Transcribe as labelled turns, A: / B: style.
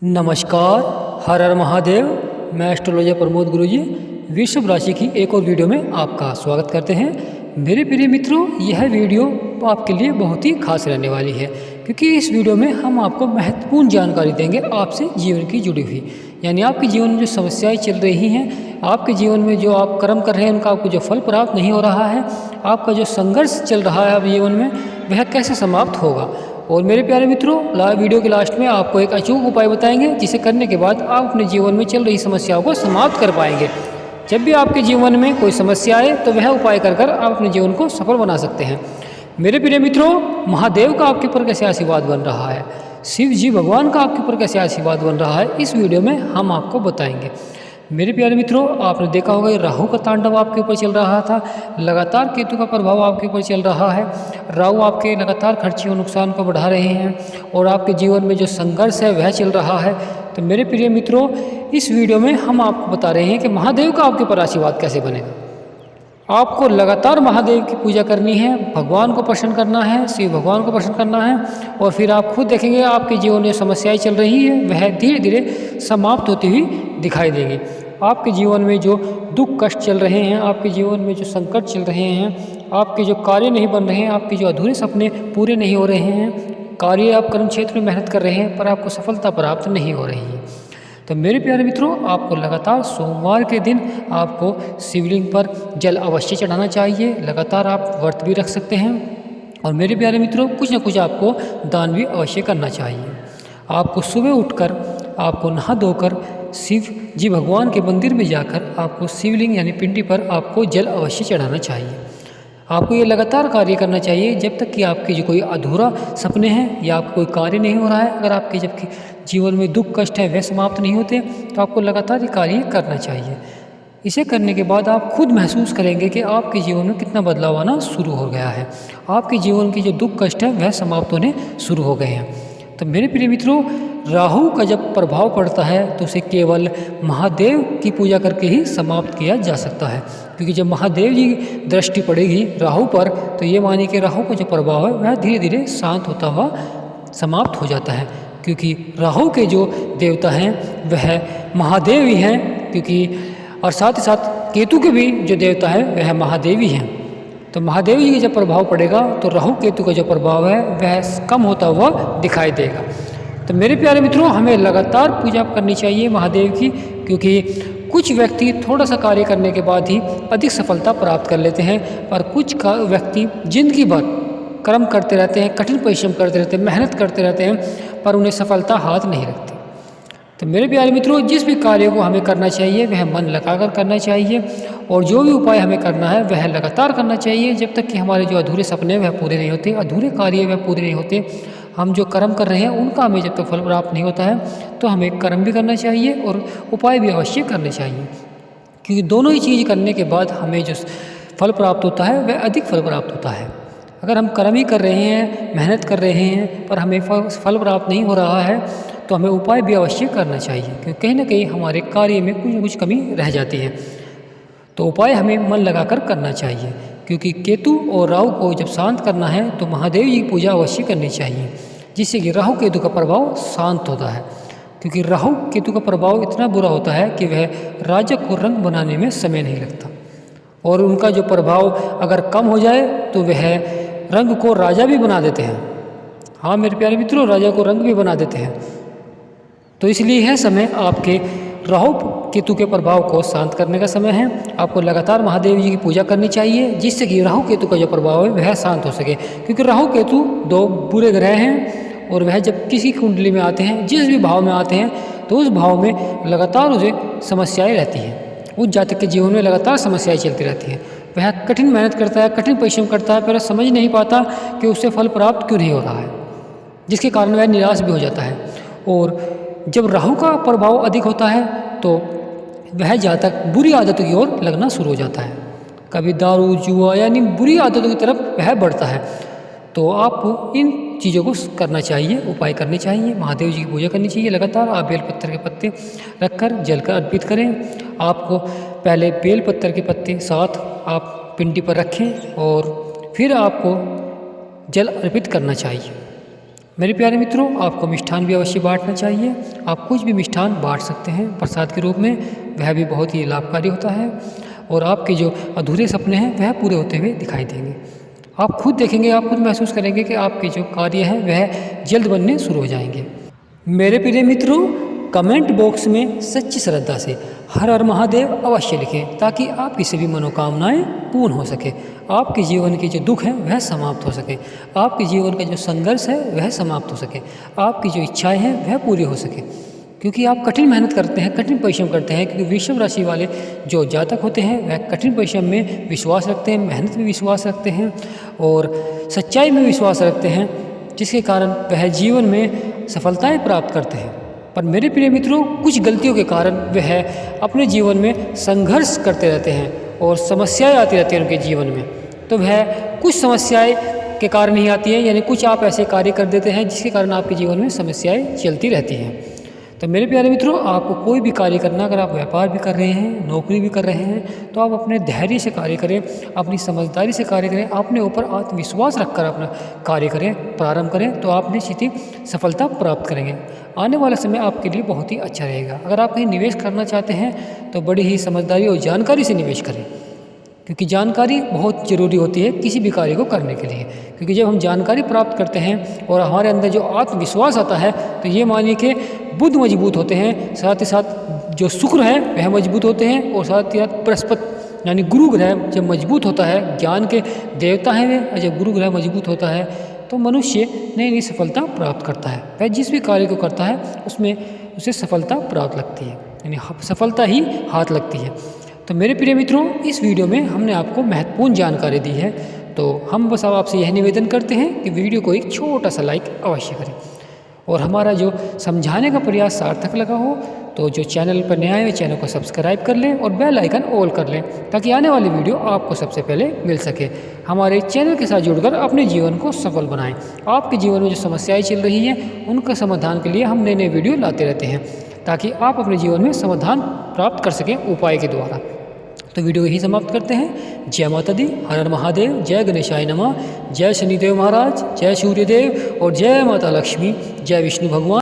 A: नमस्कार। हर हर महादेव। मैं एस्ट्रोलॉजर प्रमोद गुरुजी वृषभ राशि की एक और वीडियो में आपका स्वागत करते हैं। मेरे प्रिय मित्रों, यह वीडियो आपके लिए बहुत ही खास रहने वाली है, क्योंकि इस वीडियो में हम आपको महत्वपूर्ण जानकारी देंगे आपसे जीवन की जुड़ी हुई, यानी आपके जीवन में जो समस्याएं चल रही हैं, आपके जीवन में जो आप कर्म कर रहे हैं उनका आपको जो फल प्राप्त नहीं हो रहा है, आपका जो संघर्ष चल रहा है आप जीवन में, वह कैसे समाप्त होगा। और मेरे प्यारे मित्रों, वीडियो के लास्ट में आपको एक अचूक उपाय बताएंगे, जिसे करने के बाद आप अपने जीवन में चल रही समस्याओं को समाप्त कर पाएंगे। जब भी आपके जीवन में कोई समस्या आए तो वह उपाय कर आप अपने जीवन को सफल बना सकते हैं। मेरे प्रिय मित्रों, महादेव का आपके ऊपर कैसे आशीर्वाद बन रहा है, शिव जी भगवान का आपके ऊपर कैसे आशीर्वाद बन रहा है, इस वीडियो में हम आपको बताएंगे। मेरे प्यारे मित्रों, आपने देखा होगा राहु का तांडव आपके ऊपर चल रहा था, लगातार केतु का प्रभाव आपके ऊपर चल रहा है। राहु आपके लगातार खर्चे और नुकसान को बढ़ा रहे हैं और आपके जीवन में जो संघर्ष है वह चल रहा है। तो मेरे प्रिय मित्रों, इस वीडियो में हम आपको बता रहे हैं कि महादेव का आपके ऊपर आशीर्वाद कैसे बनेगा। आपको लगातार महादेव की पूजा करनी है, भगवान को प्रसन्न करना है, शिव भगवान को प्रसन्न करना है, और फिर आप खुद देखेंगे आपके जीवन में समस्याएं चल रही है वह धीरे धीरे समाप्त होती हुई दिखाई देगी। आपके जीवन में जो दुख कष्ट चल रहे हैं, आपके जीवन में जो संकट चल रहे हैं, आपके जो कार्य नहीं बन रहे हैं, आपके जो अधूरे सपने पूरे नहीं हो रहे हैं, कार्य आप कर्म क्षेत्र में मेहनत कर रहे हैं पर आपको सफलता प्राप्त नहीं हो रही है, तो मेरे प्यारे मित्रों, आपको लगातार सोमवार के दिन आपको शिवलिंग पर जल अवश्य चढ़ाना चाहिए। लगातार आप व्रत भी रख सकते हैं, और मेरे प्यारे मित्रों, कुछ न कुछ आपको दान भी अवश्य करना चाहिए। आपको सुबह उठकर आपको नहा धोकर शिव जी भगवान के मंदिर में जाकर आपको शिवलिंग यानी पिंडी पर आपको जल अवश्य चढ़ाना चाहिए। आपको ये लगातार कार्य करना चाहिए जब तक कि आपके जो कोई अधूरा सपने हैं या आपको कोई कार्य नहीं हो रहा है। अगर आपके जबकि जीवन में दुख कष्ट है वह समाप्त नहीं होते, तो आपको लगातार ये कार्य करना चाहिए। इसे करने के बाद आप खुद महसूस करेंगे कि आपके जीवन में कितना बदलाव आना शुरू हो गया है, आपके जीवन की जो दुख कष्ट है वह समाप्त होने शुरू हो गए हैं। तो मेरे प्रिय मित्रों, राहु का जब प्रभाव पड़ता है तो उसे केवल महादेव की पूजा करके ही समाप्त किया जा सकता है, क्योंकि जब महादेव जी की दृष्टि पड़ेगी राहु पर तो ये मानिए कि राहु का जो प्रभाव है वह धीरे धीरे शांत होता हुआ समाप्त हो जाता है, क्योंकि राहु के जो देवता हैं वह महादेव ही हैं, क्योंकि और साथ ही साथ केतु के भी जो देवता है वह महादेव ही हैं। तो महादेव जी का जब प्रभाव पड़ेगा तो राहु केतु का जो प्रभाव है वह कम होता हुआ दिखाई देगा। तो मेरे प्यारे मित्रों, हमें लगातार पूजा करनी चाहिए महादेव की, क्योंकि कुछ व्यक्ति थोड़ा सा कार्य करने के बाद ही अधिक सफलता प्राप्त कर लेते हैं, पर कुछ व्यक्ति जिंदगी भर कर्म करते रहते हैं, कठिन परिश्रम करते रहते हैं, मेहनत करते रहते हैं, पर उन्हें सफलता हाथ नहीं लगती। तो मेरे प्यारे मित्रों, जिस भी कार्य को हमें करना चाहिए वह मन लगाकर करना चाहिए, और जो भी उपाय हमें करना है वह लगातार करना चाहिए जब तक कि हमारे जो अधूरे सपने वह पूरे नहीं होते, अधूरे कार्य वह पूरे नहीं होते। हम जो कर्म कर रहे हैं उनका हमें जब तक फल प्राप्त नहीं होता है तो हमें कर्म भी करना चाहिए और उपाय भी अवश्य करने चाहिए, क्योंकि दोनों ही चीज़ करने के बाद हमें जो फल प्राप्त होता है वह अधिक फल प्राप्त होता है। अगर हम कर्म ही कर रहे हैं, मेहनत कर रहे हैं, पर हमें फल प्राप्त नहीं हो रहा है तो हमें उपाय भी अवश्य करना चाहिए, क्योंकि कहीं ना कहीं हमारे कार्य में कुछ न कुछ कमी रह जाती है। तो उपाय हमें मन लगाकर करना चाहिए, क्योंकि केतु और राहु को जब शांत करना है तो महादेव जी की पूजा अवश्य करनी चाहिए, जिससे कि राहु केतु का प्रभाव शांत होता है। क्योंकि राहु केतु का प्रभाव इतना बुरा होता है कि वह राजा को रंग बनाने में समय नहीं लगता, और उनका जो प्रभाव अगर कम हो जाए तो वह रंग को राजा भी बना देते हैं। हाँ मेरे प्यारे मित्रों, राजा को रंग भी बना देते हैं। तो इसलिए यह समय आपके राहु केतु के प्रभाव को शांत करने का समय है। आपको लगातार महादेव जी की पूजा करनी चाहिए, जिससे कि राहु केतु का जो प्रभाव है वह शांत हो सके, क्योंकि राहु केतु दो बुरे ग्रह हैं, और वह जब किसी कुंडली में आते हैं, जिस भी भाव में आते हैं, तो उस भाव में लगातार उसे समस्याएं रहती हैं। उस जातक के जीवन में लगातार समस्याएं चलती रहती हैं। वह कठिन मेहनत करता है, कठिन परिश्रम करता है, पर समझ नहीं पाता कि उससे फल प्राप्त क्यों नहीं हो रहा है, जिसके कारण वह निराश भी हो जाता है। और जब राहु का प्रभाव अधिक होता है तो वह जातक बुरी आदतों की ओर लगना शुरू हो जाता है, कभी दारू जुआ यानी बुरी आदतों की तरफ वह बढ़ता है। तो आपको इन चीज़ों को करना चाहिए, उपाय करने चाहिए, महादेव जी की पूजा करनी चाहिए। लगातार आप बेलपत्र के पत्ते रखकर जल कर अर्पित करें। आपको पहले बेलपत्र के पत्ते साथ आप पिंडी पर रखें और फिर आपको जल अर्पित करना चाहिए। मेरे प्यारे मित्रों, आपको मिष्ठान भी अवश्य बांटना चाहिए। आप कुछ भी मिष्ठान बांट सकते हैं प्रसाद के रूप में, वह भी बहुत ही लाभकारी होता है और आपके जो अधूरे सपने हैं वह पूरे होते हुए दिखाई देंगे। आप खुद देखेंगे, आप खुद महसूस करेंगे कि आपके जो कार्य हैं वह जल्द बनने शुरू हो जाएंगे। मेरे प्रिय मित्रों, कमेंट बॉक्स में सच्ची श्रद्धा से हर हर महादेव अवश्य लिखें ताकि आपकी सभी मनोकामनाएं पूर्ण हो सके, आपके जीवन के जो दुख हैं वह समाप्त हो सके, आपके जीवन का जो संघर्ष है वह समाप्त हो सके, आपकी जो इच्छाएं हैं वह पूरी हो सके। क्योंकि आप कठिन मेहनत करते हैं, कठिन परिश्रम करते हैं, क्योंकि वृषभ राशि वाले जो जातक होते हैं वह कठिन परिश्रम में विश्वास रखते हैं, मेहनत में विश्वास रखते हैं और सच्चाई में विश्वास रखते हैं, जिसके कारण वह जीवन में सफलताएं प्राप्त करते हैं। पर मेरे प्रिय मित्रों, कुछ गलतियों के कारण वह अपने जीवन में संघर्ष करते रहते हैं और समस्याएं आती रहती हैं उनके जीवन में। तो वह कुछ समस्याएं के कारण ही आती हैं, यानी कुछ आप ऐसे कार्य कर देते हैं जिसके कारण आपके जीवन में समस्याएं चलती रहती हैं। तो मेरे प्यारे मित्रों, आपको कोई भी कार्य करना, अगर आप व्यापार भी कर रहे हैं, नौकरी भी कर रहे हैं, तो आप अपने धैर्य से कार्य करें, अपनी समझदारी से कार्य करें, अपने ऊपर आत्मविश्वास रखकर अपना कार्य करें, प्रारंभ करें, तो आप निश्चित ही सफलता प्राप्त करेंगे। आने वाला समय आपके लिए बहुत ही अच्छा रहेगा। अगर आप कहीं निवेश करना चाहते हैं तो बड़ी ही समझदारी और जानकारी से निवेश करें, क्योंकि जानकारी बहुत ज़रूरी होती है किसी भी कार्य को करने के लिए। क्योंकि जब हम जानकारी प्राप्त करते हैं और हमारे अंदर जो आत्मविश्वास आता है, तो ये मानिए कि बुद्ध मजबूत होते हैं, साथ ही साथ जो शुक्र है वह मजबूत होते हैं और साथ ही साथ बृहस्पति यानी गुरु ग्रह जब मजबूत होता है, ज्ञान के देवता हैं वे, जब गुरु ग्रह मजबूत होता है तो मनुष्य नई नई सफलता प्राप्त करता है। वह जिस भी कार्य को करता है उसमें उसे सफलता प्राप्त लगती है, यानी सफलता ही हाथ लगती है। तो मेरे प्रिय मित्रों, इस वीडियो में हमने आपको महत्वपूर्ण जानकारी दी है, तो हम बस अब आपसे यह निवेदन करते हैं कि वीडियो को एक छोटा सा लाइक अवश्य करें और हमारा जो समझाने का प्रयास सार्थक लगा हो तो जो चैनल पर नया है चैनल को सब्सक्राइब कर लें और बेल आइकन ऑल कर लें, ताकि आने वाली वीडियो आपको सबसे पहले मिल सके। हमारे चैनल के साथ जुड़कर अपने जीवन को सफल बनाएं। आपके जीवन में जो समस्याएं चल रही हैं उनका समाधान के लिए हम नए नए वीडियो लाते रहते हैं, ताकि आप अपने जीवन में समाधान प्राप्त कर सकें उपाय के द्वारा। तो वीडियो यही समाप्त करते हैं। जय माता दी, हर हर महादेव, जय गणेशाय नमः, जय शनिदेव महाराज, जय सूर्यदेव और जय माता लक्ष्मी, जय विष्णु भगवान।